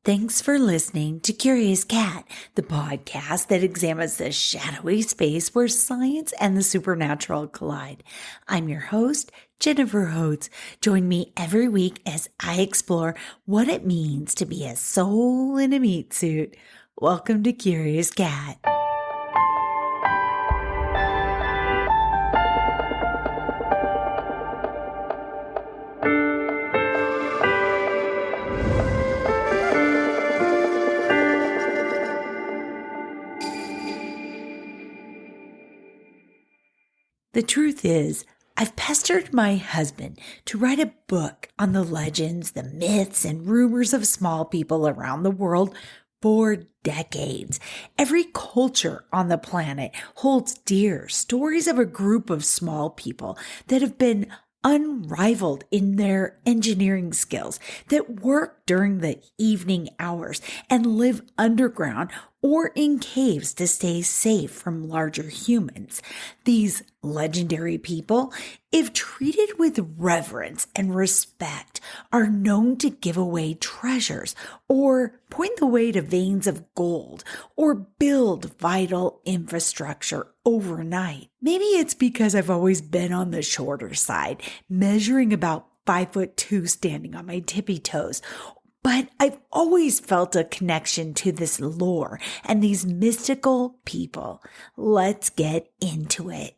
Thanks for listening to Curious Cat, the podcast that examines the shadowy space where science and the supernatural collide. I'm your host, Jennifer Hodes. Join me every week as I explore what it means to be a soul in a meat suit. Welcome to Curious Cat. The truth is, I've pestered my husband to write a book on the legends, the myths, and rumors of small people around the world for decades. Every culture on the planet holds dear stories of a group of small people that have been unrivaled in their engineering skills, that work during the evening hours and live underground or in caves to stay safe from larger humans. These legendary people, if treated with reverence and respect, are known to give away treasures or point the way to veins of gold or build vital infrastructure overnight. Maybe it's because I've always been on the shorter side, measuring about 5'2", standing on my tippy toes. But I've always felt a connection to this lore and these mystical people. Let's get into it.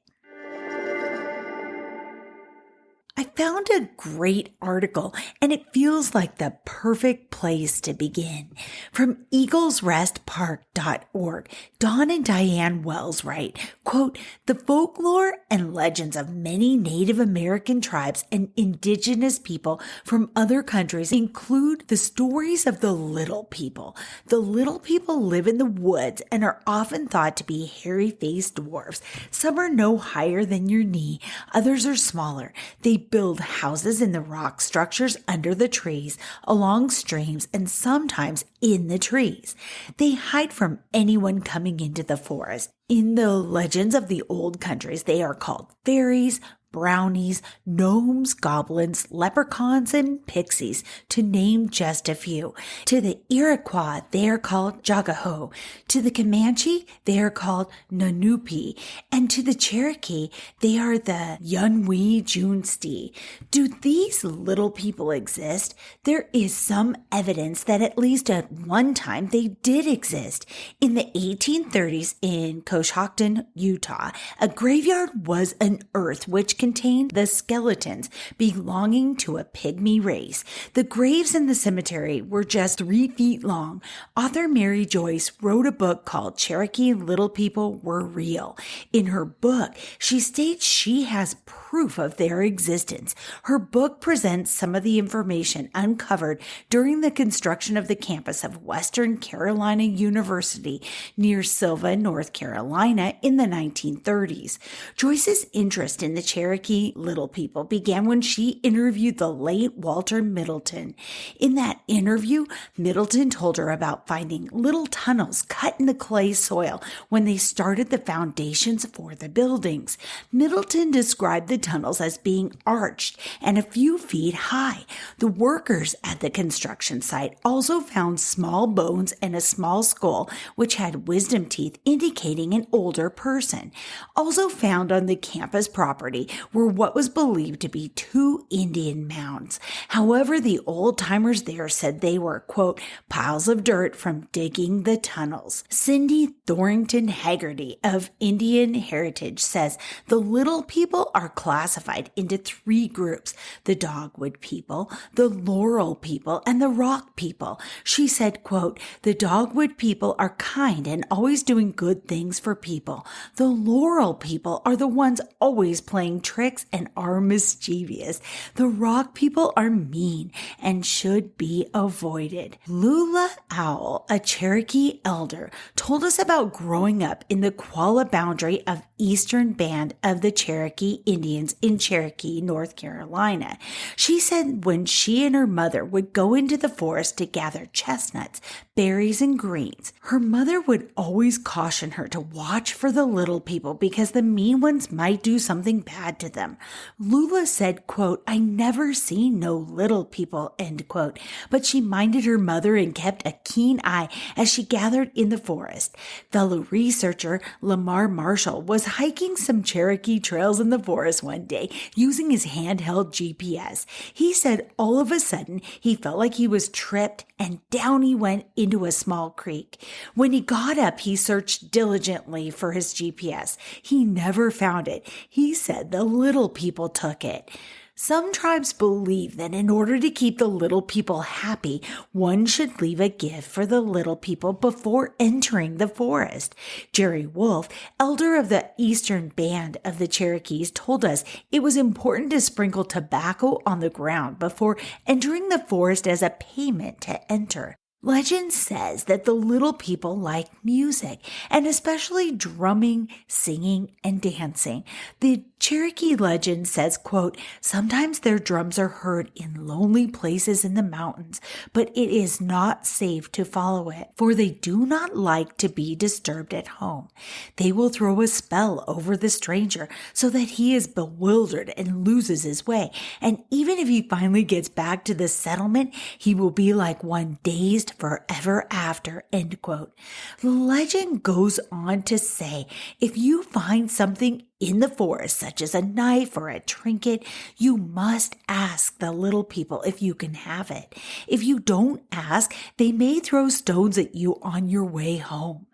I found a great article, and it feels like the perfect place to begin. From eaglesrestpark.org, Don and Diane Wells write, quote, "The folklore and legends of many Native American tribes and indigenous people from other countries include the stories of the little people. The little people live in the woods and are often thought to be hairy-faced dwarfs. Some are no higher than your knee, others are smaller. They build houses in the rock structures under the trees, along streams, and sometimes in the trees. They hide from anyone coming into the forest. In the legends of the old countries, they are called fairies, brownies, gnomes, goblins, leprechauns, and pixies, to name just a few. To the Iroquois, they are called Jagaho. To the Comanche, they are called Nanupi. And to the Cherokee, they are the Yunwi Junsti. Do these little people exist? There is some evidence that at least at one time they did exist. In the 1830s in Coshocton, Utah, a graveyard was unearthed which contained the skeletons belonging to a pygmy race. The graves in the cemetery were just 3 feet long. Author Mary Joyce wrote a book called Cherokee Little People Were Real. In her book, she states she has proof of their existence. Her book presents some of the information uncovered during the construction of the campus of Western Carolina University near Sylva, North Carolina in the 1930s. Joyce's interest in the Cherokee little people began when she interviewed the late Walter Middleton. In that interview, Middleton told her about finding little tunnels cut in the clay soil when they started the foundations for the buildings. Middleton described the tunnels as being arched and a few feet high. The workers at the construction site also found small bones and a small skull which had wisdom teeth indicating an older person. Also found on the campus property were what was believed to be 2 Indian mounds. However, the old-timers there said they were, quote, piles of dirt from digging the tunnels. Cindy Thornton Haggerty of Indian Heritage says the little people are classified into 3 groups: the dogwood people, the laurel people, and the rock people. She said, quote, "The dogwood people are kind and always doing good things for people. The laurel people are the ones always playing tricks and are mischievous. The rock people are mean and should be avoided." Lula Owl, a Cherokee elder, told us about growing up in the Qualla boundary of Eastern Band of the Cherokee Indians in Cherokee, North Carolina. She said when she and her mother would go into the forest to gather chestnuts, berries, and greens, her mother would always caution her to watch for the little people because the mean ones might do something bad had to them. Lula said, quote, "I never seen no little people," end quote, but she minded her mother and kept a keen eye as she gathered in the forest. Fellow researcher Lamar Marshall was hiking some Cherokee trails in the forest one day using his handheld GPS. He said all of a sudden he felt like he was tripped and down he went into a small creek. When he got up, he searched diligently for his GPS. He never found it. He said the little people took it. Some tribes believe that in order to keep the little people happy, one should leave a gift for the little people before entering the forest. Jerry Wolf, elder of the Eastern Band of the Cherokees, told us it was important to sprinkle tobacco on the ground before entering the forest as a payment to enter. Legend says that the little people like music, and especially drumming, singing, and dancing. The Cherokee legend says, quote, "Sometimes their drums are heard in lonely places in the mountains, but it is not safe to follow it, for they do not like to be disturbed at home. They will throw a spell over the stranger so that he is bewildered and loses his way, and even if he finally gets back to the settlement, he will be like one dazed forever after," end quote. The legend goes on to say, if you find something in the forest, such as a knife or a trinket, you must ask the little people if you can have it. If you don't ask, they may throw stones at you on your way home.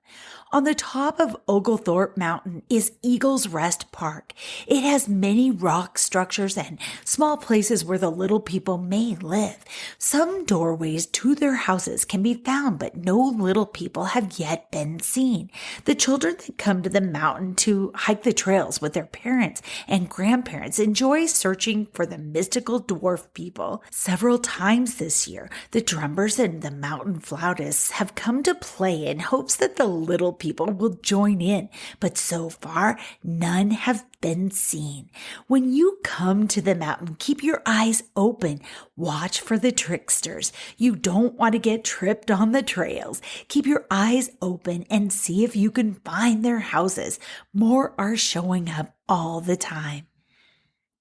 On the top of Oglethorpe Mountain is Eagle's Rest Park. It has many rock structures and small places where the little people may live. Some doorways to their houses can be found, but no little people have yet been seen. The children that come to the mountain to hike the trails with their parents and grandparents enjoy searching for the mystical dwarf people. Several times this year, the drummers and the mountain flautists have come to play in hopes that the little people will join in, but so far none have been seen. When you come to the mountain, keep your eyes open. Watch for the tricksters. You don't want to get tripped on the trails. Keep your eyes open and see if you can find their houses. More are showing up all the time.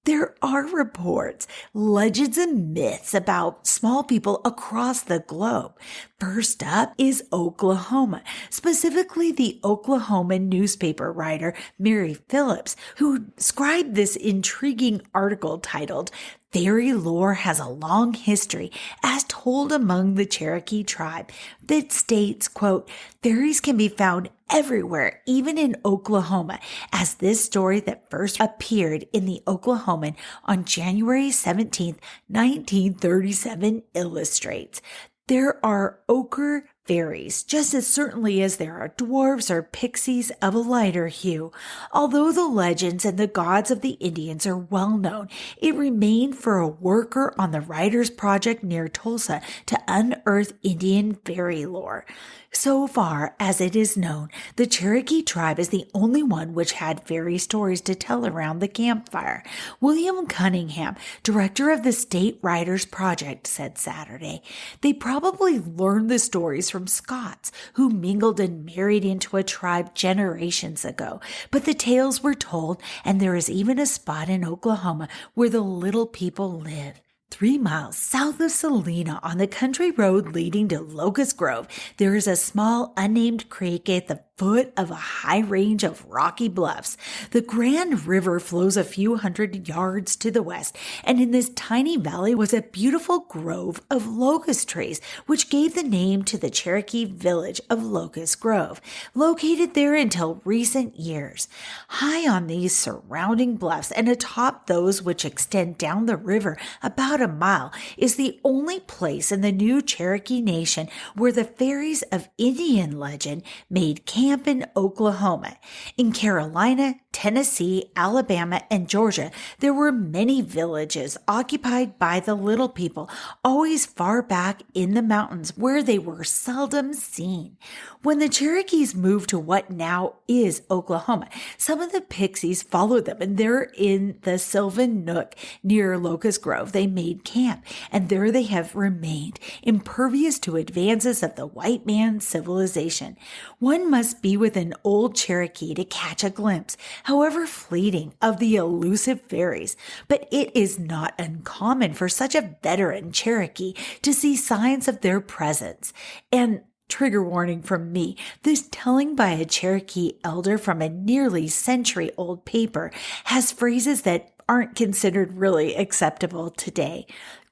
There are reports, legends, and myths about small people across the globe. First up is Oklahoma, specifically the Oklahoman newspaper writer Mary Phillips, who scribed this intriguing article titled, "Fairy Lore Has a Long History as Told Among the Cherokee Tribe," that states, quote, "Fairies can be found everywhere, even in Oklahoma," as this story that first appeared in the Oklahoman on January 17, 1937 illustrates. There are ochre fairies, just as certainly as there are dwarves or pixies of a lighter hue. Although the legends and the gods of the Indians are well known, it remained for a worker on the writer's project near Tulsa to unearth Indian fairy lore. So far as it is known, the Cherokee tribe is the only one which had fairy stories to tell around the campfire. William Cunningham, director of the State Writers Project, said Saturday, "They probably learned the stories from Scots who mingled and married into a tribe generations ago, but the tales were told, and there is even a spot in Oklahoma where the little people live." 3 miles south of Salina on the country road leading to Locust Grove, there is a small unnamed creek at the foot of a high range of rocky bluffs. The Grand River flows a few hundred yards to the west, and in this tiny valley was a beautiful grove of locust trees, which gave the name to the Cherokee village of Locust Grove, located there until recent years. High on these surrounding bluffs and atop those which extend down the river about a mile is the only place in the new Cherokee Nation where the fairies of Indian legend made camp in Oklahoma. In Carolina, Tennessee, Alabama, and Georgia, there were many villages occupied by the little people, always far back in the mountains where they were seldom seen. When the Cherokees moved to what now is Oklahoma, some of the Pixies followed them, and there in the Sylvan Nook near Locust Grove, they made camp, and there they have remained, impervious to advances of the white man's civilization. One must must be with an old Cherokee to catch a glimpse, however fleeting, of the elusive fairies, but it is not uncommon for such a veteran Cherokee to see signs of their presence. And trigger warning from me, this telling by a Cherokee elder from a nearly century-old paper has phrases that aren't considered really acceptable today.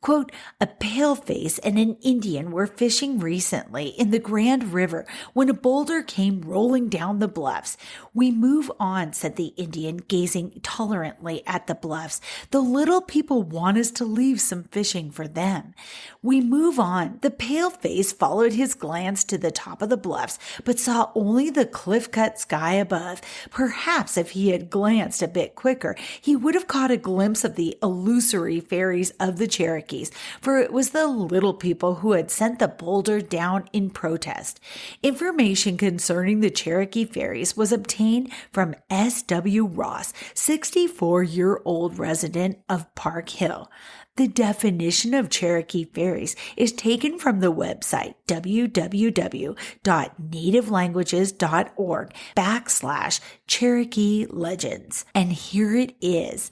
Quote, a paleface and an Indian were fishing recently in the Grand River when a boulder came rolling down the bluffs. We move on, said the Indian, gazing tolerantly at the bluffs. The little people want us to leave some fishing for them. We move on. The paleface followed his glance to the top of the bluffs, but saw only the cliff-cut sky above. Perhaps if he had glanced a bit quicker, he would have caught a glimpse of the illusory fairies of the Cherokee, for it was the little people who had sent the boulder down in protest. Information concerning the Cherokee fairies was obtained from S.W. Ross, 64-year-old resident of Park Hill. The definition of Cherokee fairies is taken from the website www.nativelanguages.org/Cherokee legends. And here it is.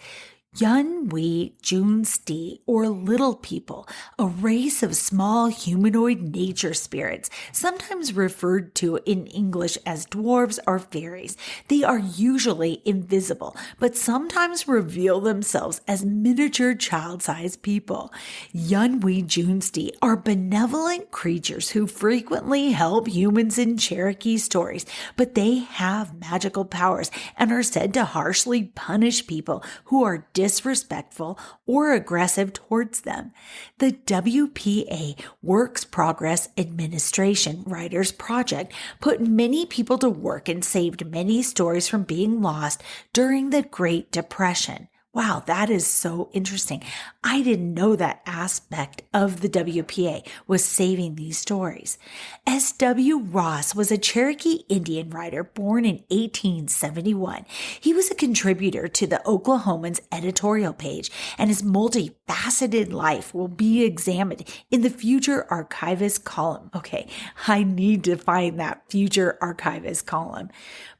Unrivaled, or little people, a race of small humanoid nature spirits, sometimes referred to in English as dwarves or fairies. They are usually invisible, but sometimes reveal themselves as miniature child-sized people. Unrivaled are benevolent creatures who frequently help humans in Cherokee stories, but they have magical powers and are said to harshly punish people who are disrespectful or aggressive towards them. The WPA Works Progress Administration Writers Project put many people to work and saved many stories from being lost during the Great Depression. Wow, that is so interesting. I didn't know that aspect of the WPA was saving these stories. S.W. Ross was a Cherokee Indian writer born in 1871. He was a contributor to the Oklahoman's editorial page, and his multifaceted life will be examined in the Future Archivist column. Okay, I need to find that Future Archivist column.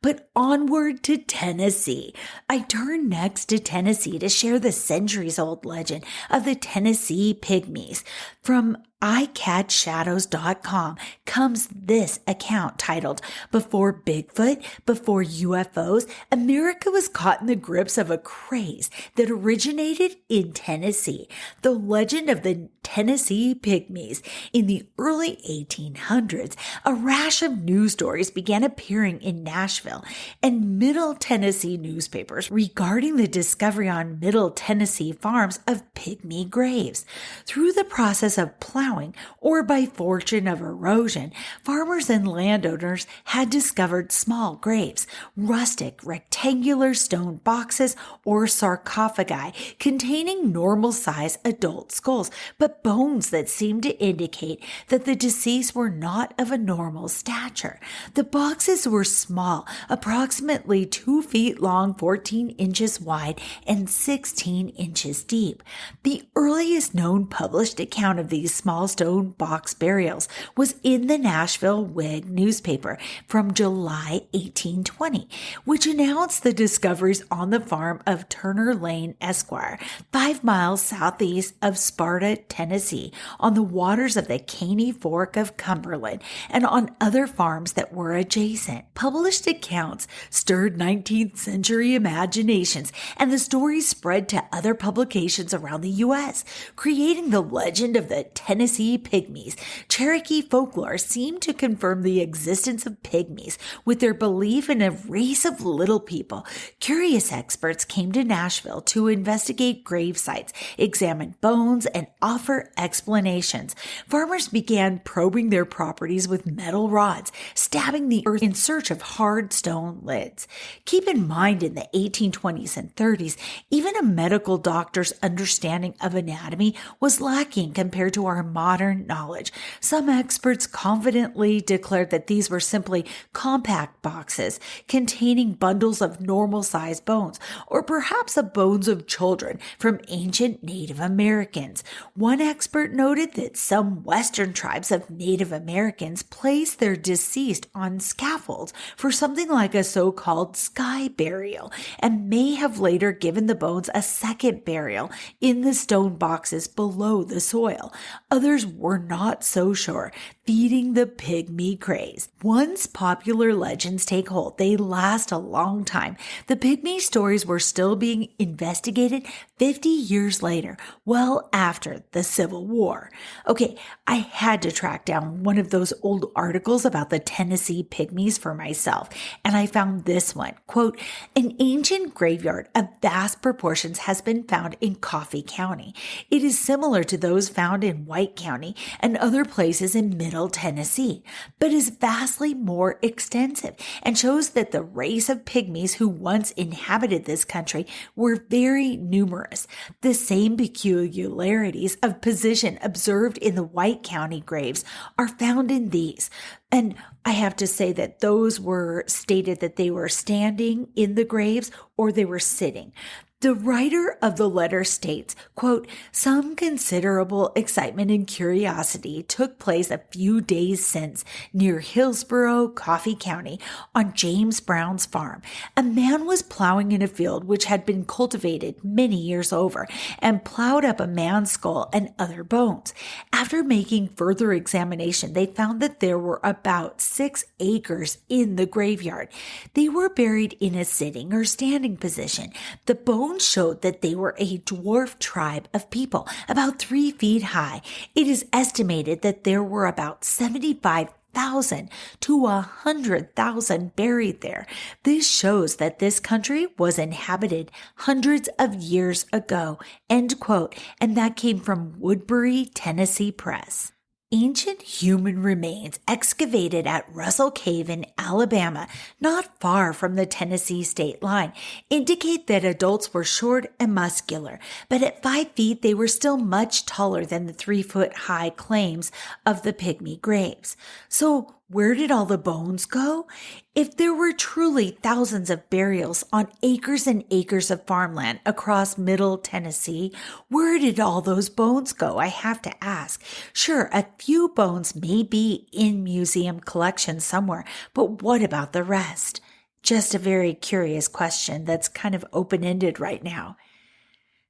But onward to Tennessee. I turn next to Tennessee to share the centuries-old legend of the Tennessee Pygmies. From iCatchShadows.com comes this account titled, Before Bigfoot, Before UFOs, America was caught in the grips of a craze that originated in Tennessee. The legend of the Tennessee Pygmies. In the early 1800s, a rash of news stories began appearing in Nashville and Middle Tennessee newspapers regarding the discovery on Middle Tennessee farms of pygmy graves. Through the process of plowing or by fortune of erosion, farmers and landowners had discovered small graves, rustic rectangular stone boxes or sarcophagi containing normal-sized adult skulls, but bones that seemed to indicate that the deceased were not of a normal stature. The boxes were small, approximately 2 feet long, 14 inches wide, and 16 inches deep. The earliest known published account of these small stone box burials was in the Nashville Whig newspaper from July 1820, which announced the discoveries on the farm of Turner Lane Esquire, 5 miles southeast of Sparta, Tennessee, on the waters of the Caney Fork of Cumberland, and on other farms that were adjacent. Published accounts stirred 19th century imaginations, and the stories spread to other publications around the U.S., creating the legend of the Tennessee Pygmies. Cherokee folklore seemed to confirm the existence of pygmies with their belief in a race of little people. Curious experts came to Nashville to investigate grave sites, examine bones, and offer explanations. Farmers began probing their properties with metal rods, stabbing the earth in search of hard stone lids. Keep in mind, in the 1820s and 30s, even a medical doctor's understanding of anatomy was lacking compared to our modern knowledge. Some experts confidently declared that these were simply compact boxes containing bundles of normal-sized bones, or perhaps the bones of children from ancient Native Americans. One expert noted that some Western tribes of Native Americans placed their deceased on scaffolds for something like a so-called sky burial, and may have later given the bones a second burial in the stone boxes below the soil. Others were not so sure, feeding the pygmy craze. Once popular legends take hold, they last a long time. The pygmy stories were still being investigated 50 years later, well after the Civil War. Okay, I had to track down one of those old articles about the Tennessee pygmies for myself, and I found this one. Quote, an ancient graveyard of vast proportions has been found in Coffee County. It is similar to those found in White County and other places in Middle Tennessee, but is vastly more extensive and shows that the race of pygmies who once inhabited this country were very numerous. The same peculiarities of position observed in the White County graves are found in these. And I have to say that those were stated that they were standing in the graves or they were sitting. The writer of the letter states, quote, some considerable excitement and curiosity took place a few days since near Hillsborough, Coffee County, on James Brown's farm. A man was plowing in a field which had been cultivated many years over and plowed up a man's skull and other bones. After making further examination, they found that there were about 6 acres in the graveyard. They were buried in a sitting or standing position. The bones showed that they were a dwarf tribe of people, about 3 feet high. It is estimated that there were about 75,000 to 100,000 buried there. This shows that this country was inhabited hundreds of years ago, end quote, and that came from Woodbury, Tennessee Press. Ancient human remains excavated at Russell Cave in Alabama, not far from the Tennessee state line, indicate that adults were short and muscular, but at 5 feet they were still much taller than the 3-foot-high claims of the pygmy graves. So where did all the bones go? If there were truly thousands of burials on acres and acres of farmland across Middle Tennessee, where did all those bones go? I have to ask. Sure, a few bones may be in museum collections somewhere, but what about the rest? Just a very curious question that's kind of open-ended right now.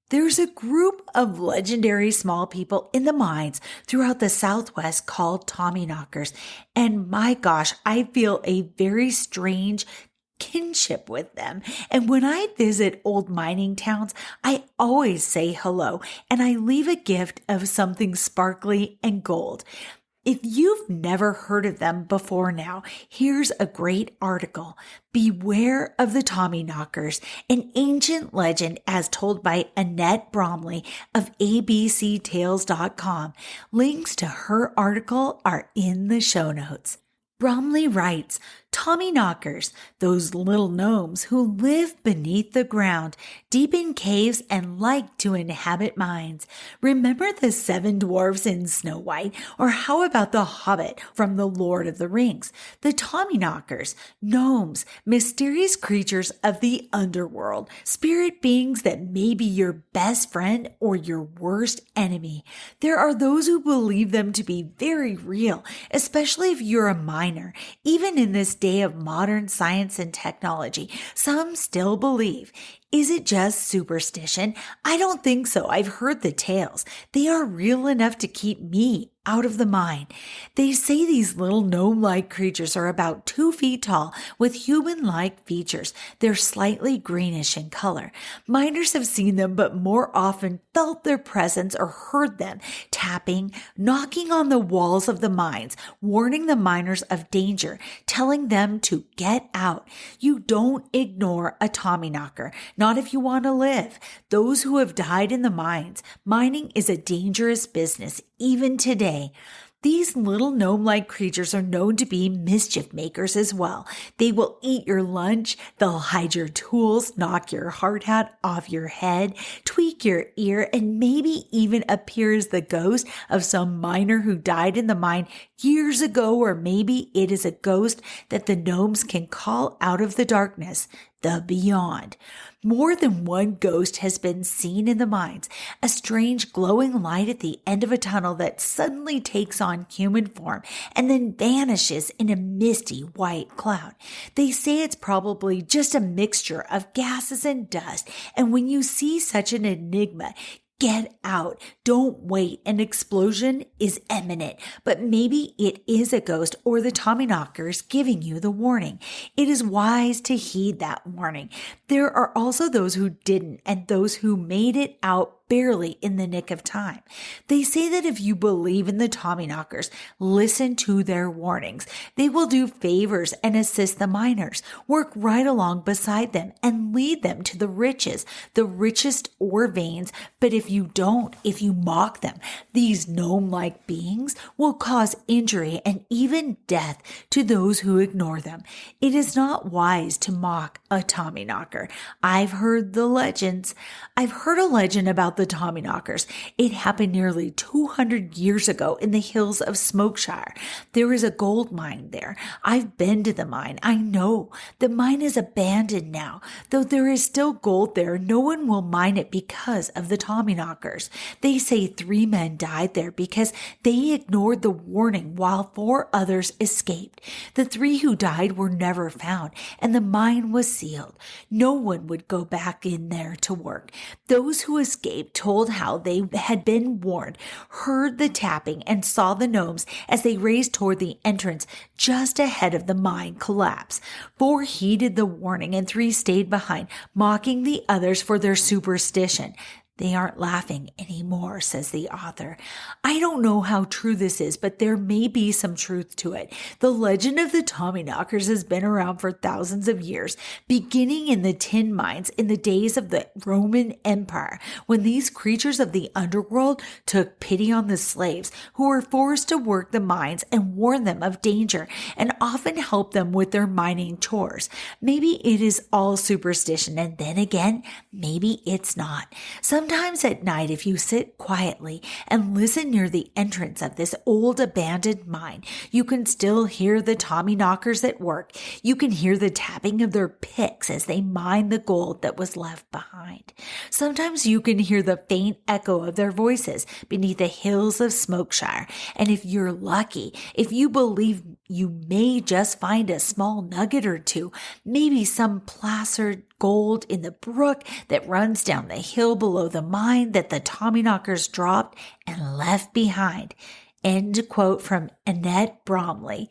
There's a group of legendary small people in the mines throughout the Southwest called Tommyknockers, and my gosh, I feel a very strange kinship with them. And when I visit old mining towns, I always say hello, and I leave a gift of something sparkly and gold. If you've never heard of them before now, here's a great article. Beware of the Tommyknockers, an ancient legend as told by Annette Bromley of abctales.com. Links to her article are in the show notes. Bromley writes, Tommyknockers, those little gnomes who live beneath the ground, deep in caves and like to inhabit mines. Remember the 7 dwarfs in Snow White? Or how about the Hobbit from The Lord of the Rings? The Tommyknockers, gnomes, mysterious creatures of the underworld, spirit beings that may be your best friend or your worst enemy. There are those who believe them to be very real, especially if you're a miner. Even in this day of modern science and technology, some still believe. Is it just superstition? I don't think so. I've heard the tales. They are real enough to keep me out of the mine. They say these little gnome-like creatures are about 2 feet tall with human-like features. They're slightly greenish in color. Miners have seen them, but more often felt their presence or heard them tapping, knocking on the walls of the mines, warning the miners of danger, telling them to get out. You don't ignore a Tommyknocker, not if you want to live. Those who have died in the mines, mining is a dangerous business even today. These little gnome-like creatures are known to be mischief makers as well. They will eat your lunch, they'll hide your tools, knock your hard hat off your head, tweak your ear, and maybe even appear as the ghost of some miner who died in the mine years ago, or maybe it is a ghost that the gnomes can call out of the darkness, the beyond. More than one ghost has been seen in the mines, a strange glowing light at the end of a tunnel that suddenly takes on human form and then vanishes in a misty white cloud. They say it's probably just a mixture of gases and dust, and when you see such an enigma, get out. Don't wait. An explosion is imminent, but maybe it is a ghost or the Tommyknockers giving you the warning. It is wise to heed that warning. There are also those who didn't and those who made it out barely in the nick of time. They say that if you believe in the Tommyknockers, listen to their warnings. They will do favors and assist the miners, work right along beside them and lead them to the richest ore veins. But if you don't, if you mock them, these gnome-like beings will cause injury and even death to those who ignore them. It is not wise to mock a Tommyknocker. I've heard the legends. I've heard a legend about the Tommyknockers. It happened nearly 200 years ago in the hills of Smokeshire. There is a gold mine there. I've been to the mine. I know. The mine is abandoned now. Though there is still gold there, no one will mine it because of the Tommyknockers. They say 3 men died there because they ignored the warning while 4 others escaped. The 3 who died were never found, and the mine was sealed. No one would go back in there to work. Those who escaped told how they had been warned, heard the tapping, and saw the gnomes as they raced toward the entrance just ahead of the mine collapse. 4 heeded the warning and 3 stayed behind, mocking the others for their superstition. They aren't laughing anymore, says the author. I don't know how true this is, but there may be some truth to it. The legend of the Tommyknockers has been around for thousands of years, beginning in the tin mines in the days of the Roman Empire, when these creatures of the underworld took pity on the slaves who were forced to work the mines and warned them of danger and often helped them with their mining chores. Maybe it is all superstition, and then again, maybe it's not. Sometimes at night, if you sit quietly and listen near the entrance of this old abandoned mine, you can still hear the Tommyknockers at work. You can hear the tapping of their picks as they mine the gold that was left behind. Sometimes you can hear the faint echo of their voices beneath the hills of Smokeshire. And if you're lucky, if you believe you may just find a small nugget or two, maybe some placer gold in the brook that runs down the hill below the mine that the Tommyknockers dropped and left behind. End quote from Annette Bromley.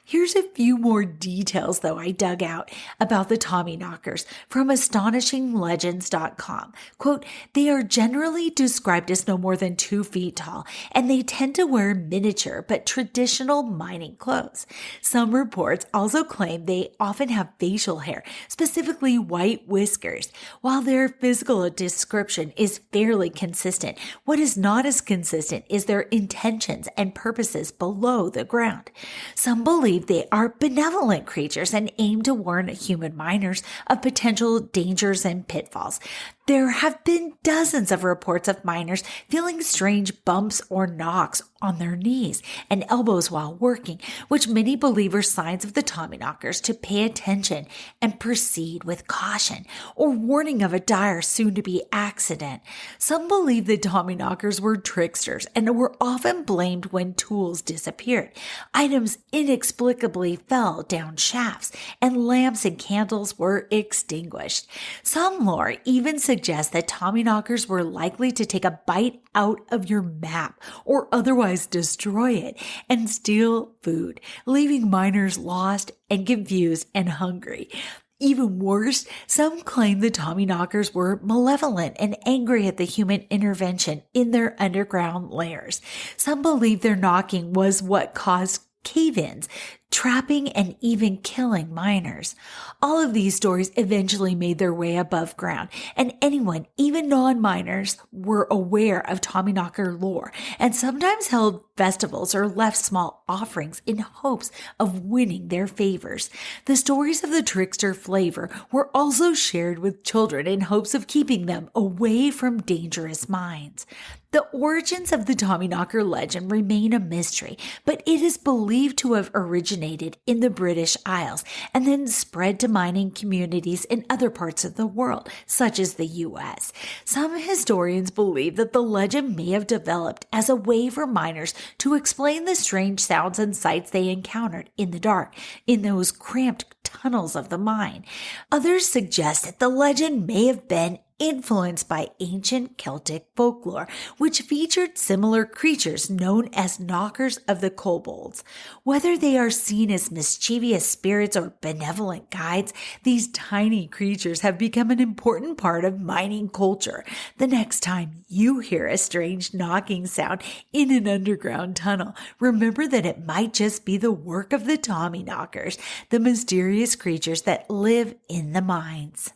Here's a few more details, though, I dug out about the Tommyknockers from astonishinglegends.com. Quote, they are generally described as no more than 2 feet tall, and they tend to wear miniature but traditional mining clothes. Some reports also claim they often have facial hair, specifically white whiskers. While their physical description is fairly consistent, what is not as consistent is their intentions and purposes below the ground. Some believe they are benevolent creatures and aim to warn human miners of potential dangers and pitfalls. There have been dozens of reports of miners feeling strange bumps or knocks on their knees and elbows while working, which many believe are signs of the Tommyknockers to pay attention and proceed with caution, or warning of a dire soon-to-be accident. Some believe the Tommyknockers were tricksters and were often blamed when tools disappeared. Items inexplicably fell down shafts, and lamps and candles were extinguished. Some lore even suggests that Tommyknockers were likely to take a bite out of your map or otherwise destroy it and steal food, leaving miners lost and confused and hungry. Even worse, some claim the Tommyknockers were malevolent and angry at the human intervention in their underground lairs. Some believe their knocking was what caused cave-ins trapping and even killing miners. All of these stories eventually made their way above ground, and anyone, even non-miners, were aware of Tommyknocker lore and sometimes held festivals or left small offerings in hopes of winning their favors. The stories of the trickster flavor were also shared with children in hopes of keeping them away from dangerous mines. The origins of the Tommyknocker legend remain a mystery, but it is believed to have originated in the British Isles and then spread to mining communities in other parts of the world, such as the U.S. Some historians believe that the legend may have developed as a way for miners to explain the strange sounds and sights they encountered in the dark in those cramped tunnels of the mine. Others suggest that the legend may have been influenced by ancient Celtic folklore, which featured similar creatures known as knockers of the kobolds. Whether they are seen as mischievous spirits or benevolent guides, these tiny creatures have become an important part of mining culture. The next time you hear a strange knocking sound in an underground tunnel, remember that it might just be the work of the Tommyknockers, the mysterious creatures that live in the mines.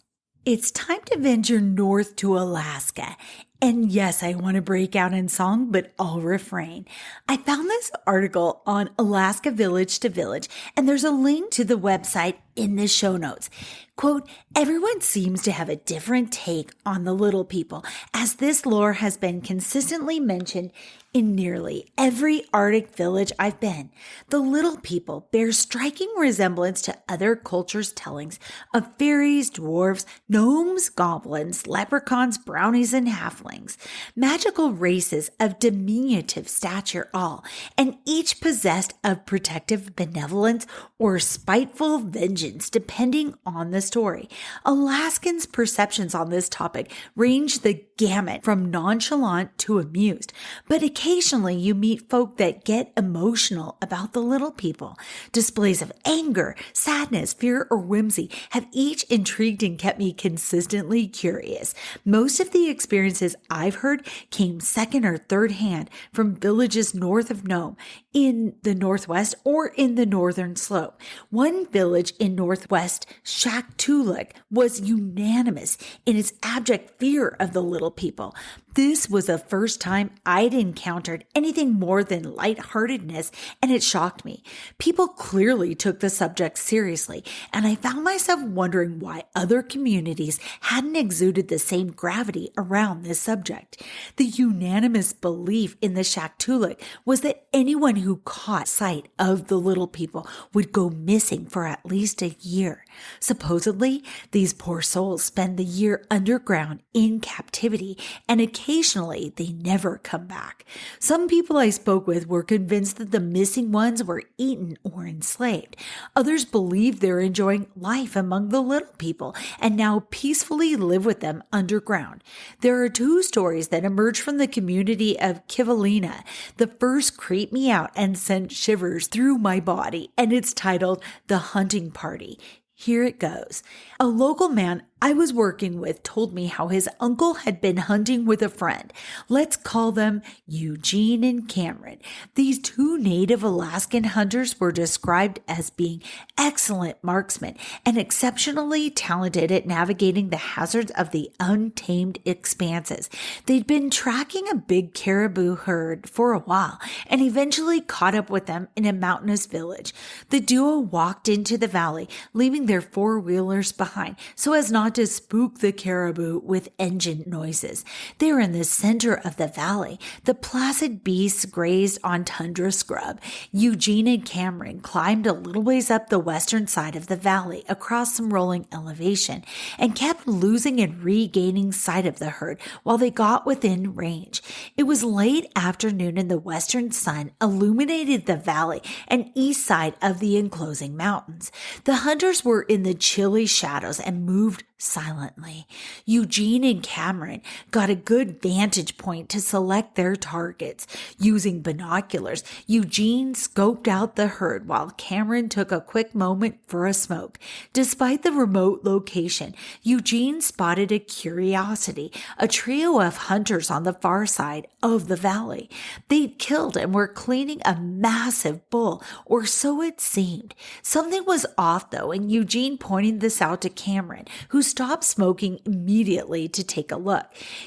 It's time to venture north to Alaska. And yes, I want to break out in song, but I'll refrain. I found this article on Alaska Village to Village, and there's a link to the website in the show notes. Quote, everyone seems to have a different take on the little people, as this lore has been consistently mentioned in nearly every Arctic village I've been. The little people bear striking resemblance to other cultures' tellings of fairies, dwarves, gnomes, goblins, leprechauns, brownies, and halflings. Magical races of diminutive stature all, and each possessed of protective benevolence or spiteful vengeance, depending on the story. Alaskans' perceptions on this topic range the gamut from nonchalant to amused, but occasionally you meet folk that get emotional about the little people. Displays of anger, sadness, fear, or whimsy have each intrigued and kept me consistently curious. Most of the experiences I've heard came second or third hand from villages north of Nome, in the northwest or in the northern slope. One village in northwest Shaktoolik was unanimous in its abject fear of the little people. This was the first time I'd encountered anything more than lightheartedness, and it shocked me. People clearly took the subject seriously, and I found myself wondering why other communities hadn't exuded the same gravity around this subject. The unanimous belief in the Shaktoolik was that anyone who caught sight of the little people would go missing for at least a year. Supposedly, these poor souls spend the year underground in captivity, and occasionally they never come back. Some people I spoke with were convinced that the missing ones were eaten or enslaved. Others believe they're enjoying life among the little people and now peacefully live with them underground. There are two stories that emerged from the community of Kivalina. The first creeped me out and sent shivers through my body, and it's titled The Hunting Party. Here it goes. A local man I was working with told me how his uncle had been hunting with a friend. Let's call them Eugene and Cameron. These two native Alaskan hunters were described as being excellent marksmen and exceptionally talented at navigating the hazards of the untamed expanses. They'd been tracking a big caribou herd for a while and eventually caught up with them in a mountainous village. The duo walked into the valley, leaving their four-wheelers behind so as not to spook the caribou with engine noises. They were in the center of the valley. The placid beasts grazed on tundra scrub. Eugene and Cameron climbed a little ways up the western side of the valley across some rolling elevation and kept losing and regaining sight of the herd while they got within range. It was late afternoon and the western sun illuminated the valley and east side of the enclosing mountains. The hunters were in the chilly shadows and moved silently. Eugene and Cameron got a good vantage point to select their targets. Using binoculars, Eugene scoped out the herd while Cameron took a quick moment for a smoke. Despite the remote location, Eugene spotted a curiosity, a trio of hunters on the far side of the valley. They'd killed and were cleaning a massive bull, or so it seemed. Something was off though, and Eugene pointed this out to Cameron, who stopped smoking immediately to take a look.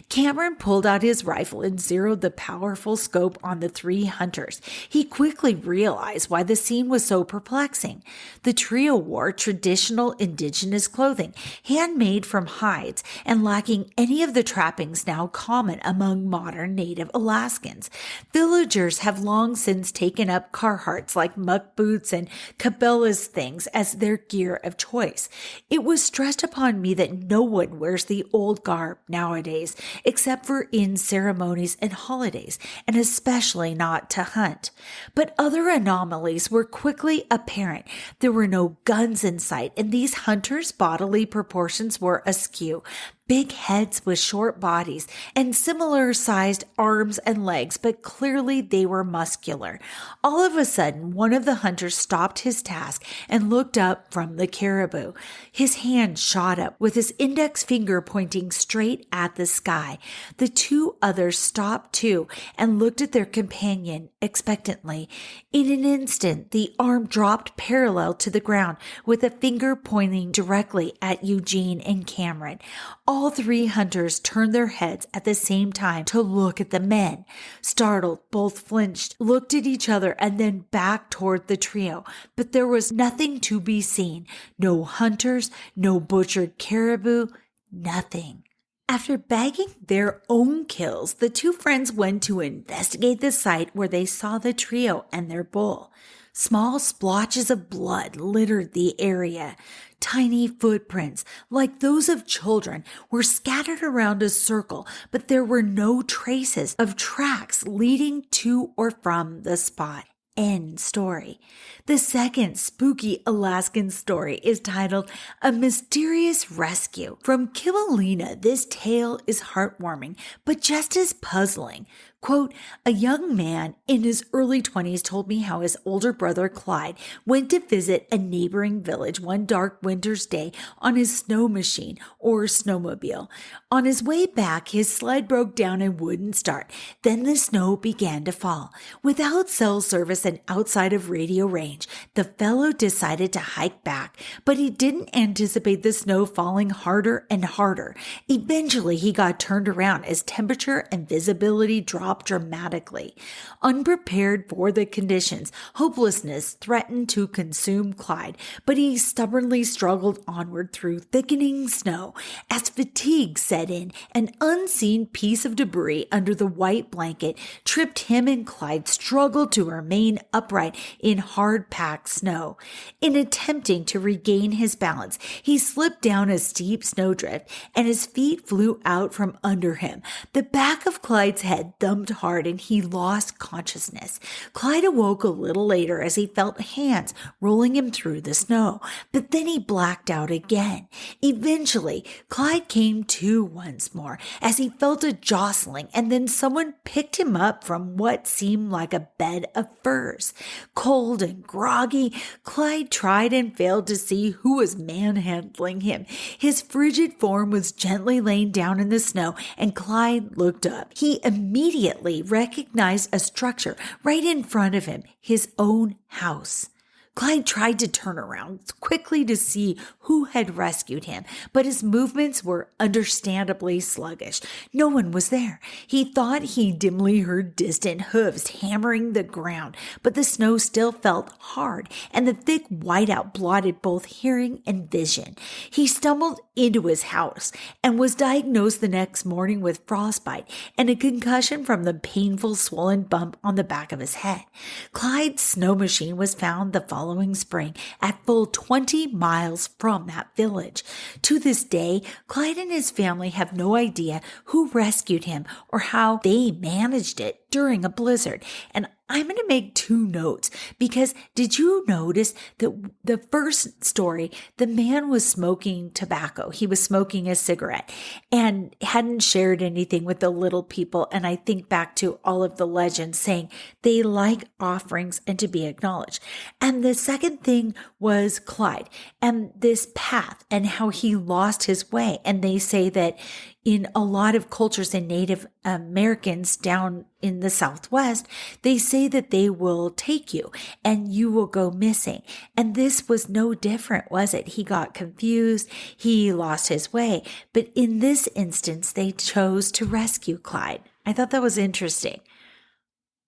Cameron pulled out his rifle and zeroed the powerful scope on the three hunters. He quickly realized why the scene was so perplexing. The trio wore traditional indigenous clothing, handmade from hides and lacking any of the trappings now common among modern native Alaskans. Villagers have long since taken up Carhartts like muck boots and Cabela's things as their gear of choice. It was stressed upon me that no one wears the old garb nowadays, except for in ceremonies and holidays, and especially not to hunt. But other anomalies were quickly apparent. There were no guns in sight, and these hunters' bodily proportions were askew. Big heads with short bodies and similar sized arms and legs, but clearly they were muscular. All of a sudden, one of the hunters stopped his task and looked up from the caribou. His hand shot up with his index finger pointing straight at the sky. The two others stopped too and looked at their companion expectantly. In an instant, the arm dropped parallel to the ground with a finger pointing directly at Eugene and Cameron. All three hunters turned their heads at the same time to look at the men. Startled, both flinched, looked at each other, and then back toward the trio. But there was nothing to be seen. No hunters, no butchered caribou, nothing. After bagging their own kills, the two friends went to investigate the site where they saw the trio and their bull. Small splotches of blood littered the area. Tiny footprints, like those of children, were scattered around a circle, but there were no traces of tracks leading to or from the spot. End story. The second spooky Alaskan story is titled A Mysterious Rescue. From Kivalina, this tale is heartwarming, but just as puzzling. Quote, a young man in his early 20s told me how his older brother Clyde went to visit a neighboring village one dark winter's day on his snow machine or snowmobile. On his way back, his sled broke down and wouldn't start. Then the snow began to fall. Without cell service and outside of radio range, the fellow decided to hike back, but he didn't anticipate the snow falling harder and harder. Eventually, he got turned around as temperature and visibility dropped dramatically. Unprepared for the conditions, hopelessness threatened to consume Clyde, but he stubbornly struggled onward through thickening snow. As fatigue set in, an unseen piece of debris under the white blanket tripped him, and Clyde struggled to remain upright in hard-packed snow. In attempting to regain his balance, he slipped down a steep snowdrift, and his feet flew out from under him. The back of Clyde's head thumped hard, and he lost consciousness. Clyde awoke a little later as he felt hands rolling him through the snow, but then he blacked out again. Eventually, Clyde came to once more as he felt a jostling, and then someone picked him up from what seemed like a bed of furs. Cold and groggy, Clyde tried and failed to see who was manhandling him. His frigid form was gently laying down in the snow, and Clyde looked up. He immediately recognized a structure right in front of him, his own house. Clyde tried to turn around quickly to see who had rescued him, but his movements were understandably sluggish. No one was there. He thought he dimly heard distant hooves hammering the ground, but the snow still felt hard, and the thick whiteout blotted both hearing and vision. He stumbled into his house and was diagnosed the next morning with frostbite and a concussion from the painful swollen bump on the back of his head. Clyde's snow machine was found the following spring at full 20 miles from that village. To this day, Clyde and his family have no idea who rescued him or how they managed it during a blizzard. And I'm going to make 2 notes because did you notice that the first story, the man was smoking tobacco. He was smoking a cigarette and hadn't shared anything with the little people. And I think back to all of the legends saying they like offerings and to be acknowledged. And the second thing was Clyde and this path and how he lost his way. And they say that in a lot of cultures in Native Americans down in the Southwest, they say that they will take you and you will go missing. And this was no different, was it? He got confused. He lost his way. But in this instance, they chose to rescue Clyde. I thought that was interesting.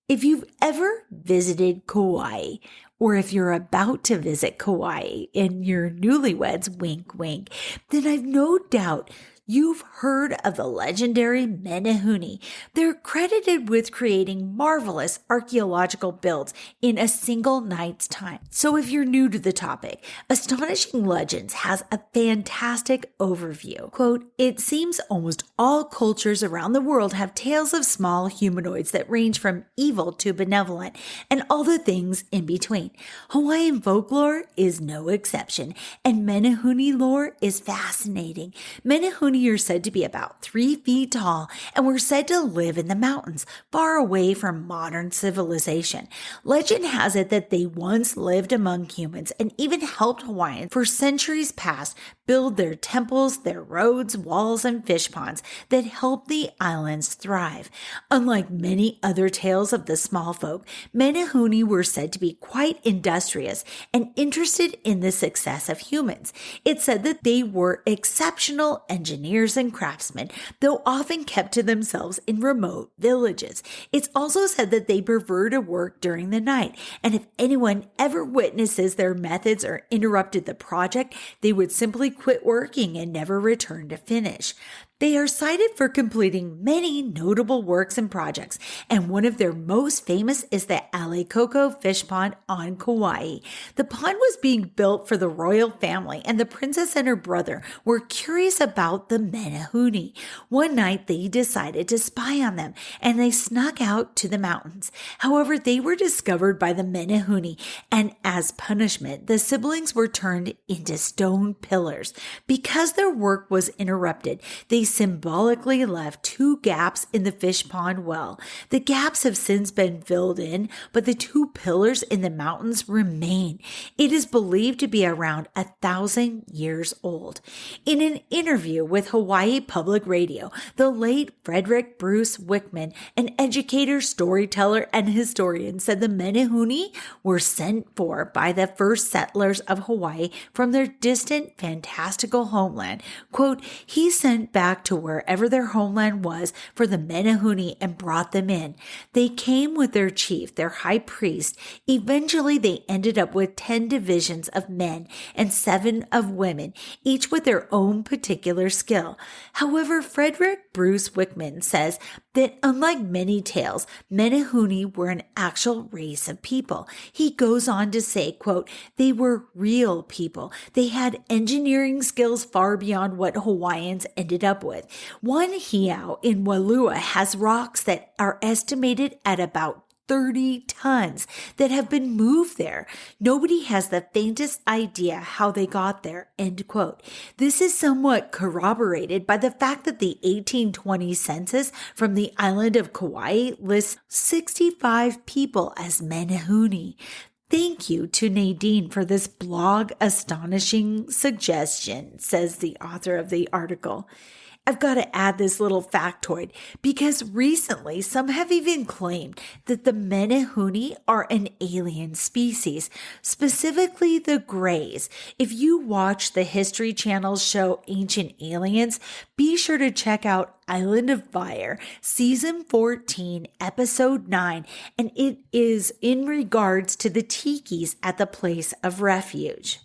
If you've ever visited Kauai, or if you're about to visit Kauai and you're newlyweds, wink, wink, then I've no doubt you've heard of the legendary Menehune. They're credited with creating marvelous archaeological builds in a single night's time. So if you're new to the topic, Astonishing Legends has a fantastic overview. Quote, it seems almost all cultures around the world have tales of small humanoids that range from evil to benevolent and all the things in between. Hawaiian folklore is no exception, and Menehune lore is fascinating. Menehune are said to be about 3 feet tall and were said to live in the mountains, far away from modern civilization. Legend has it that they once lived among humans and even helped Hawaiians for centuries past build their temples, their roads, walls, and fish ponds that helped the islands thrive. Unlike many other tales of the small folk, Menehune were said to be quite industrious and interested in the success of humans. It's said that they were exceptional engineers and craftsmen, though often kept to themselves in remote villages. It's also said that they prefer to work during the night, and if anyone ever witnesses their methods or interrupted the project, they would simply quit working and never return to finish. They are cited for completing many notable works and projects, and one of their most famous is the Alekoko Fish Pond on Kauai. The pond was being built for the royal family, and the princess and her brother were curious about the Menehune. One night, they decided to spy on them, and they snuck out to the mountains. However, they were discovered by the Menehune, and as punishment, the siblings were turned into stone pillars. Because their work was interrupted, they symbolically left 2 gaps in the fish pond well. The gaps have since been filled in, but the 2 pillars in the mountains remain. It is believed to be around 1,000 years old. In an interview with Hawaii Public Radio, the late Frederick Bruce Wickman, an educator, storyteller, and historian, said the Menehune were sent for by the first settlers of Hawaii from their distant, fantastical homeland. Quote, he sent back to wherever their homeland was for the Menehune and brought them in. They came with their chief, their high priest. Eventually, they ended up with 10 divisions of men and 7 of women, each with their own particular skill. However, Frederick Bruce Wickman says that unlike many tales, Menehune were an actual race of people. He goes on to say, quote, they were real people. They had engineering skills far beyond what Hawaiians ended up with. One heiau in Walua has rocks that are estimated at about 30 tons that have been moved there. Nobody has the faintest idea how they got there, end quote. This is somewhat corroborated by the fact that the 1820 census from the island of Kauai lists 65 people as Menehune. Thank you to Nadine for this blog astonishing suggestion, says the author of the article. I've got to add this little factoid because recently some have even claimed that the Menehune are an alien species, specifically the Greys. If you watch the History Channel's show Ancient Aliens, be sure to check out Island of Fire, Season 14, Episode 9, and it is in regards to the tikis at the place of refuge.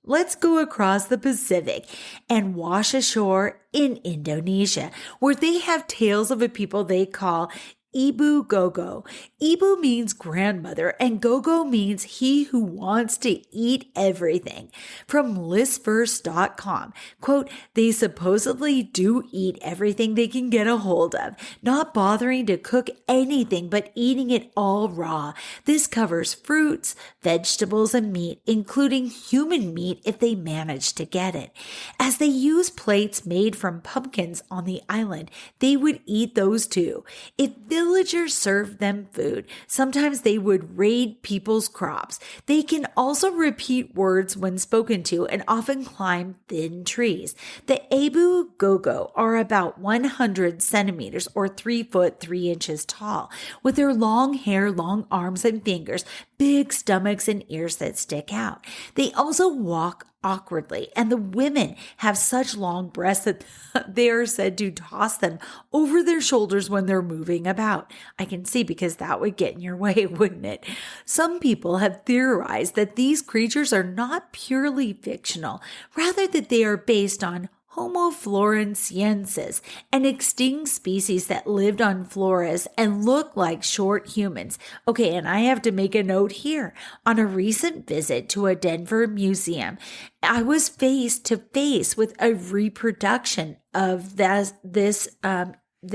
Let's go across the Pacific and wash ashore in Indonesia, where they have tales of a people they call Ibu Gogo. Ibu means grandmother and Gogo means he who wants to eat everything. From listverse.com, quote, they supposedly do eat everything they can get a hold of, not bothering to cook anything but eating it all raw. This covers fruits, vegetables, and meat, including human meat if they manage to get it. As they use plates made from pumpkins on the island, they would eat those too. If villagers served them food, sometimes they would raid people's crops. They can also repeat words when spoken to and often climb thin trees. The Abu Gogo are about 100 centimeters or 3 foot 3 inches tall, with their long hair, long arms and fingers, big stomachs and ears that stick out. They also walk awkwardly, and the women have such long breasts that they are said to toss them over their shoulders when they're moving about. I can see, because that would get in your way, wouldn't it? Some people have theorized that these creatures are not purely fictional, rather that they are based on Homo floresiensis, an extinct species that lived on Flores and looked like short humans. Okay, and I have to make a note here. On a recent visit to a Denver museum, I was face to face with a reproduction of this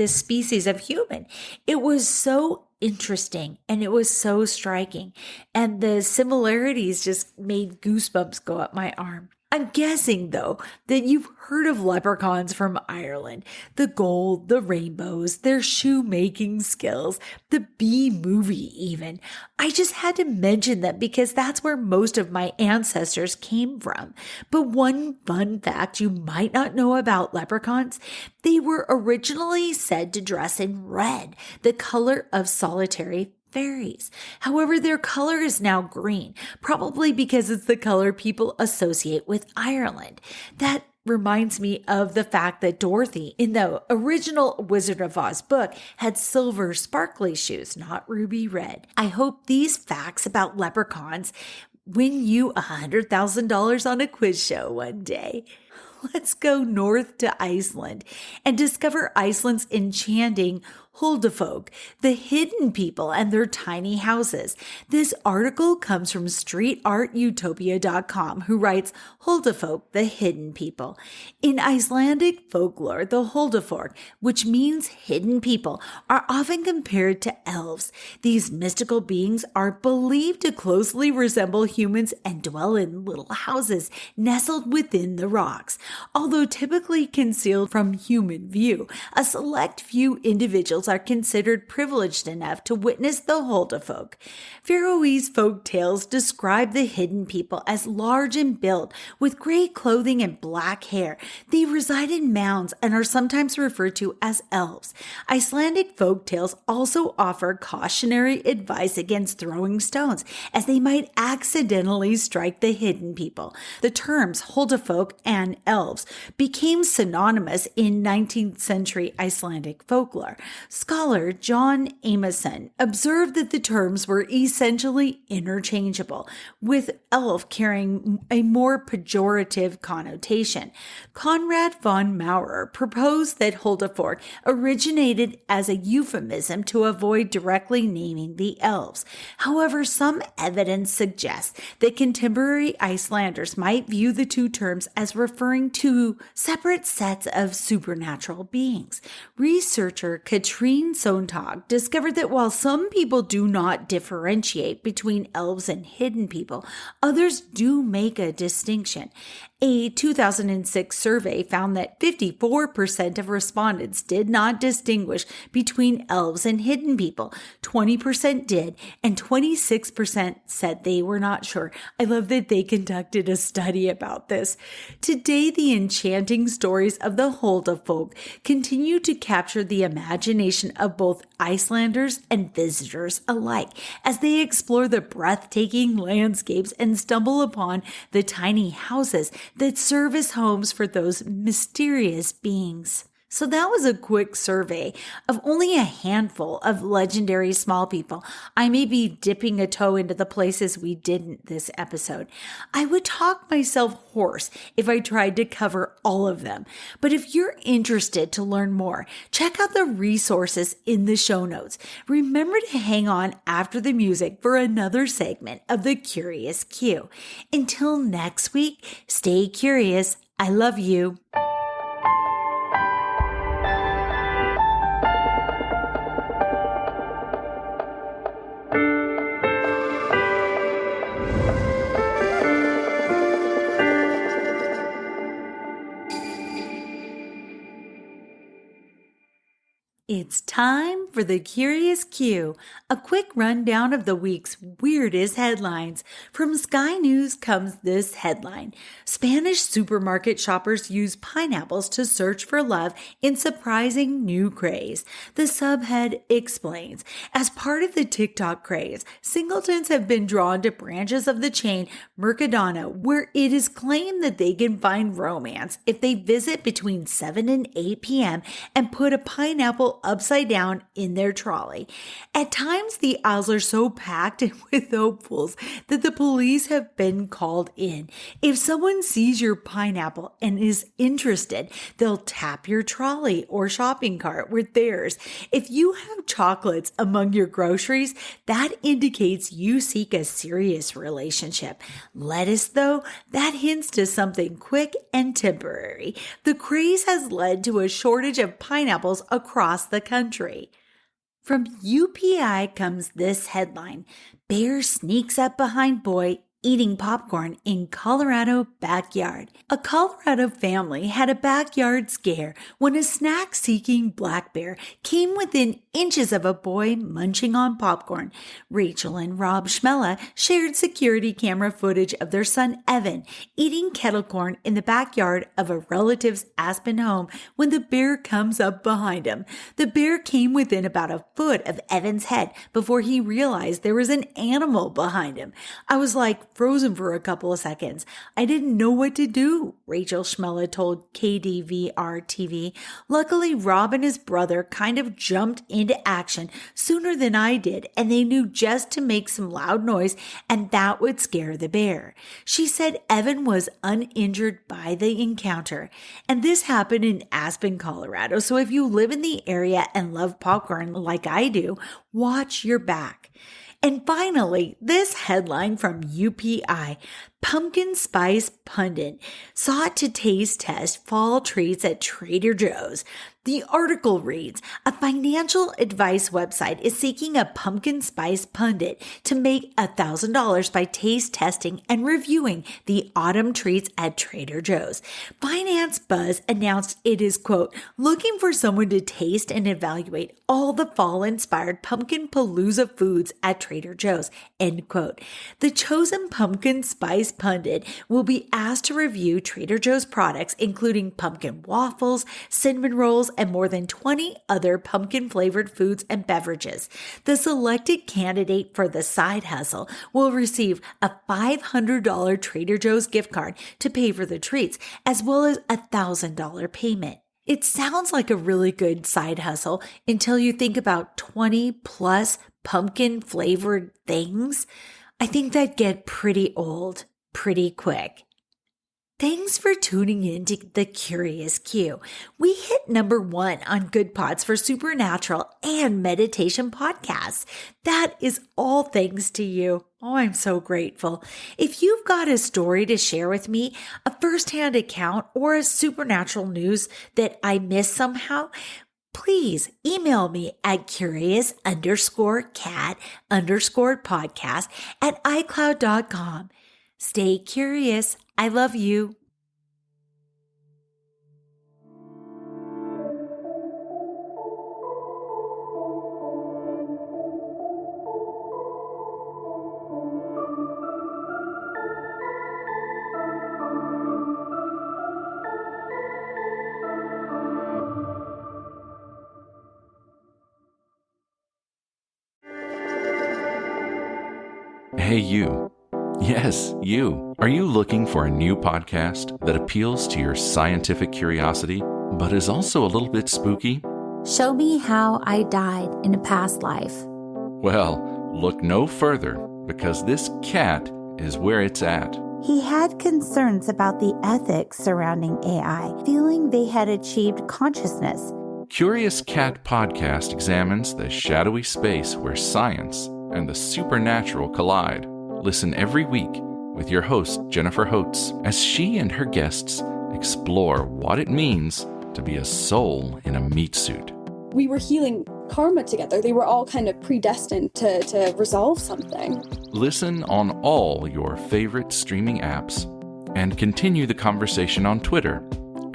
species of human. It was so interesting and it was so striking, and the similarities just made goosebumps go up my arm. I'm guessing, though, that you've heard of leprechauns from Ireland. The gold, the rainbows, their shoemaking skills, the bee movie even. I just had to mention them because that's where most of my ancestors came from. But one fun fact you might not know about leprechauns: they were originally said to dress in red, the color of solitary fairies. However, their color is now green, probably because it's the color people associate with Ireland. That reminds me of the fact that Dorothy in the original Wizard of Oz book had silver sparkly shoes, not ruby red. I hope these facts about leprechauns win you $100,000 on a quiz show one day. Let's go north to Iceland and discover Iceland's enchanting Huldufolk, the hidden people and their tiny houses. This article comes from streetartutopia.com, who writes, Huldufolk, the hidden people. In Icelandic folklore, the Huldufolk, which means hidden people, are often compared to elves. These mystical beings are believed to closely resemble humans and dwell in little houses nestled within the rocks. Although typically concealed from human view, a select few individuals are considered privileged enough to witness the Huldufolk. Faroese folk tales describe the hidden people as large in build, with gray clothing and black hair. They reside in mounds and are sometimes referred to as elves. Icelandic folk tales also offer cautionary advice against throwing stones, as they might accidentally strike the hidden people. The terms Huldufolk and elves became synonymous in 19th century Icelandic folklore. Scholar John Amason observed that the terms were essentially interchangeable, with elf carrying a more pejorative connotation. Conrad von Maurer proposed that Huldufolk originated as a euphemism to avoid directly naming the elves. However, some evidence suggests that contemporary Icelanders might view the two terms as referring to separate sets of supernatural beings. Researcher Katrine Sontag discovered that while some people do not differentiate between elves and hidden people, others do make a distinction. A 2006 survey found that 54% of respondents did not distinguish between elves and hidden people. 20% did, and 26% said they were not sure. I love that they conducted a study about this. Today, the enchanting stories of the Huldufolk continue to capture the imagination of both Icelanders and visitors alike as they explore the breathtaking landscapes and stumble upon the tiny houses that serve as homes for those mysterious beings. So that was a quick survey of only a handful of legendary small people. I may be dipping a toe into the places we didn't this episode. I would talk myself hoarse if I tried to cover all of them. But if you're interested to learn more, check out the resources in the show notes. Remember to hang on after the music for another segment of the Curious Q. Until next week, stay curious. I love you. It's time for the Curious Q, a quick rundown of the week's weirdest headlines. From Sky News comes this headline: Spanish supermarket shoppers use pineapples to search for love in surprising new craze. The subhead explains, as part of the TikTok craze, singletons have been drawn to branches of the chain Mercadona, where it is claimed that they can find romance if they visit between 7 and 8 p.m. and put a pineapple upside down in their trolley. At times, the aisles are so packed with hopefuls that the police have been called in. If someone sees your pineapple and is interested, they'll tap your trolley or shopping cart with theirs. If you have chocolates among your groceries, that indicates you seek a serious relationship. Lettuce, though, that hints to something quick and temporary. The craze has led to a shortage of pineapples across the country. From UPI comes this headline: Bear sneaks up behind boy eating popcorn in Colorado backyard. A Colorado family had a backyard scare when a snack-seeking black bear came within inches of a boy munching on popcorn. Rachel and Rob Schmella shared security camera footage of their son Evan eating kettle corn in the backyard of a relative's Aspen home when the bear comes up behind him. The bear came within about a foot of Evan's head before he realized there was an animal behind him. I was frozen for a couple of seconds. I didn't know what to do, Rachel Schmella told KDVR TV. Luckily, Rob and his brother kind of jumped into action sooner than I did, and they knew just to make some loud noise, and that would scare the bear. She said Evan was uninjured by the encounter, and this happened in Aspen, Colorado. So if you live in the area and love popcorn like I do, watch your back. And finally, this headline from UPI: Pumpkin Spice Pundit sought to taste test fall treats at Trader Joe's. The article reads, a financial advice website is seeking a pumpkin spice pundit to make $1,000 by taste testing and reviewing the autumn treats at Trader Joe's. Finance Buzz announced it is, quote, looking for someone to taste and evaluate all the fall-inspired pumpkin palooza foods at Trader Joe's, end quote. The chosen pumpkin spice pundit will be asked to review Trader Joe's products, including pumpkin waffles, cinnamon rolls, and more than 20 other pumpkin-flavored foods and beverages. The selected candidate for the side hustle will receive a $500 Trader Joe's gift card to pay for the treats, as well as a $1,000 payment. It sounds like a really good side hustle until you think about 20 plus pumpkin-flavored things. I think that get pretty old pretty quick. Thanks for tuning in to The Curious Q. We hit number 1 on Good Pods for supernatural and meditation podcasts. That is all thanks to you. Oh, I'm so grateful. If you've got a story to share with me, a firsthand account, or a supernatural news that I missed somehow, please email me at curious_cat_podcast@icloud.com. Stay curious. I love you. Hey, you. Yes, you. Are you looking for a new podcast that appeals to your scientific curiosity but is also a little bit spooky? Show me how I died in a past life. Well, look no further, because this cat is where it's at. He had concerns about the ethics surrounding AI, feeling they had achieved consciousness. Curious Cat Podcast examines the shadowy space where science and the supernatural collide. Listen every week with your host, Jennifer Holtz, as she and her guests explore what it means to be a soul in a meat suit. We were healing karma together. They were all kind of predestined to resolve something. Listen on all your favorite streaming apps and continue the conversation on Twitter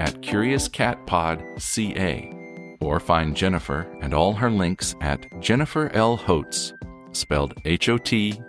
at CuriousCatPodCA, or find Jennifer and all her links at Jennifer L. Holtz, spelled HOTES.com.